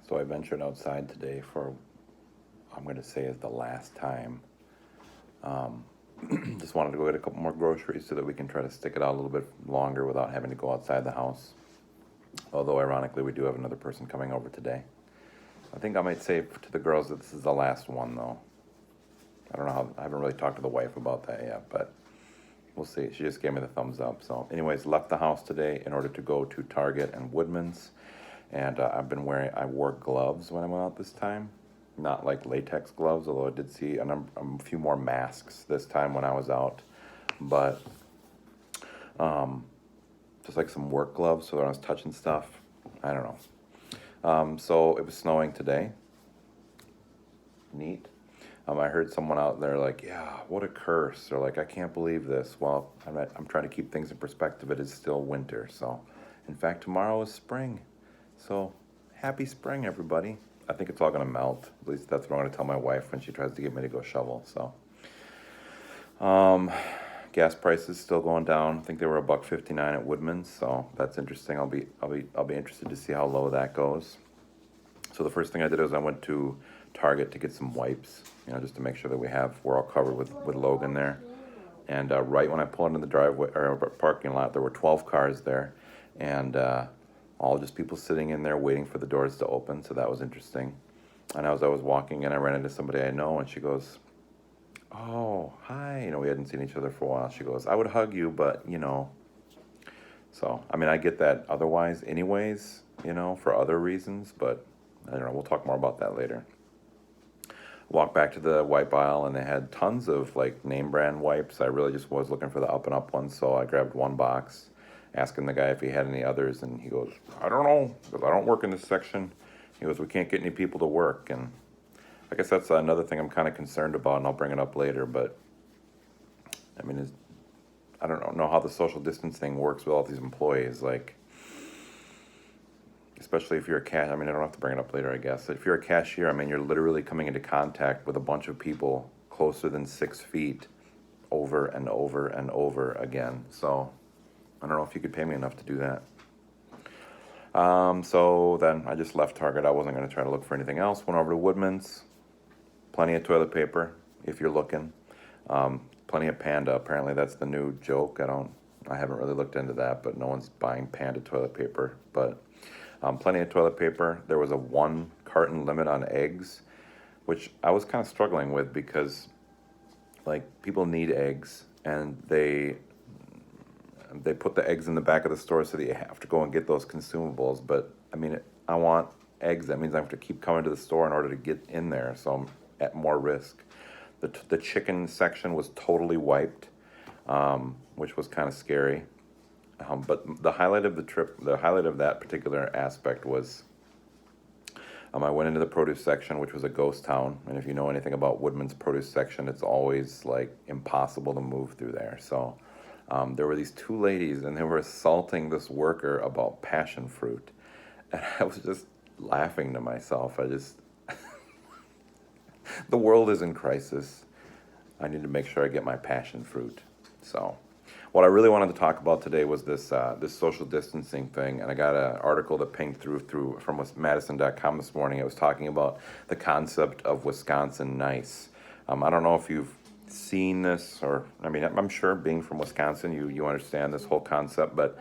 So I ventured outside today for, I'm going to say, is the last time. Just wanted to go get a couple more groceries so that we can try to stick it out a little bit longer without having to go outside the house. Although, ironically, we do have another person coming over today. I think I might say to the girls that this is the last one, though. I don't know how, I haven't really talked to the wife about that yet, but we'll see. She just gave me the thumbs up. So anyways, left the house today in order to go to Target and Woodman's. And I wore gloves when I went out this time. Not like latex gloves, although I did see a few more masks this time when I was out. But just like some work gloves so that I was touching stuff. I don't know. So it was snowing today. Neat. I heard someone out there like, yeah, what a curse. Or like, I can't believe this. Well, I'm trying to keep things in perspective. It is still winter. So, in fact, tomorrow is spring. So, happy spring, everybody. I think it's all going to melt. At least that's what I'm going to tell my wife when she tries to get me to go shovel. So, gas prices still going down. I think they were $1.59 at Woodman's. So that's interesting. I'll be interested to see how low that goes. So the first thing I did was I went to Target to get some wipes, just to make sure that we're all covered with Logan there. And right when I pulled into the driveway or parking lot, there were 12 cars there, and all just people sitting in there waiting for the doors to open. So that was interesting. And as I was walking in, I ran into somebody I know, and she goes, "Oh, hi." We hadn't seen each other for a while. She goes, "I would hug you, but So, I get that otherwise anyways, for other reasons, but I don't know. We'll talk more about that later. Walked back to the wipe aisle, and they had tons of like name brand wipes. I really just was looking for the up and up ones, so I grabbed one box, asking the guy if he had any others, and he goes, "I don't know, because I don't work in this section." He goes, "We can't get any people to work," and I guess that's another thing I'm kind of concerned about, and I'll bring it up later, but I don't know how the social distancing works with all these employees, like, especially if you're a I don't have to bring it up later, I guess. If you're a cashier, you're literally coming into contact with a bunch of people closer than 6 feet over and over and over again. So I don't know if you could pay me enough to do that. So then I just left Target. I wasn't going to try to look for anything else. Went over to Woodman's. Plenty of toilet paper, if you're looking. Plenty of Panda. Apparently that's the new joke. I haven't really looked into that, but no one's buying Panda toilet paper. But plenty of toilet paper. There was a 1 carton limit on eggs, which I was kind of struggling with because, like, people need eggs, and they put the eggs in the back of the store so that you have to go and get those consumables. But I want eggs. That means I have to keep coming to the store in order to get in there, so I'm at more risk. The chicken section was totally wiped, which was kind of scary. But the highlight of that particular aspect was I went into the produce section, which was a ghost town. And if you know anything about Woodman's produce section, it's always like impossible to move through there. So there were these 2 ladies, and they were assaulting this worker about passion fruit. And I was just laughing to myself. The world is in crisis. I need to make sure I get my passion fruit. So what I really wanted to talk about today was this social distancing thing, and I got an article that pinged through from Madison.com this morning. It was talking about the concept of Wisconsin nice. I don't know if you've seen this, or I'm sure being from Wisconsin, you understand this whole concept, but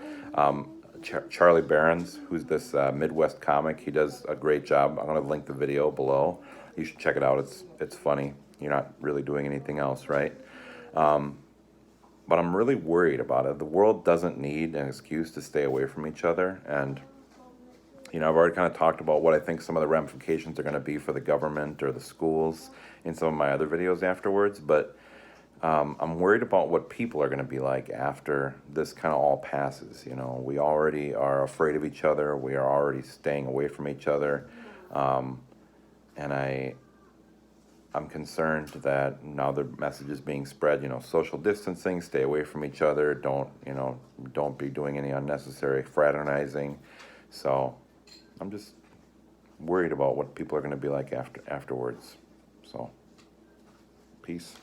Charlie Barons, who's this Midwest comic, he does a great job. I'm going to link the video below. You should check it out. It's funny. You're not really doing anything else, right? But I'm really worried about it. The world doesn't need an excuse to stay away from each other. And, I've already kind of talked about what I think some of the ramifications are going to be for the government or the schools in some of my other videos afterwards. But I'm worried about what people are going to be like after this kind of all passes. We already are afraid of each other. We are already staying away from each other. And I'm concerned that now the message is being spread, social distancing, stay away from each other, don't be doing any unnecessary fraternizing. So I'm just worried about what people are going to be like afterwards. So, peace.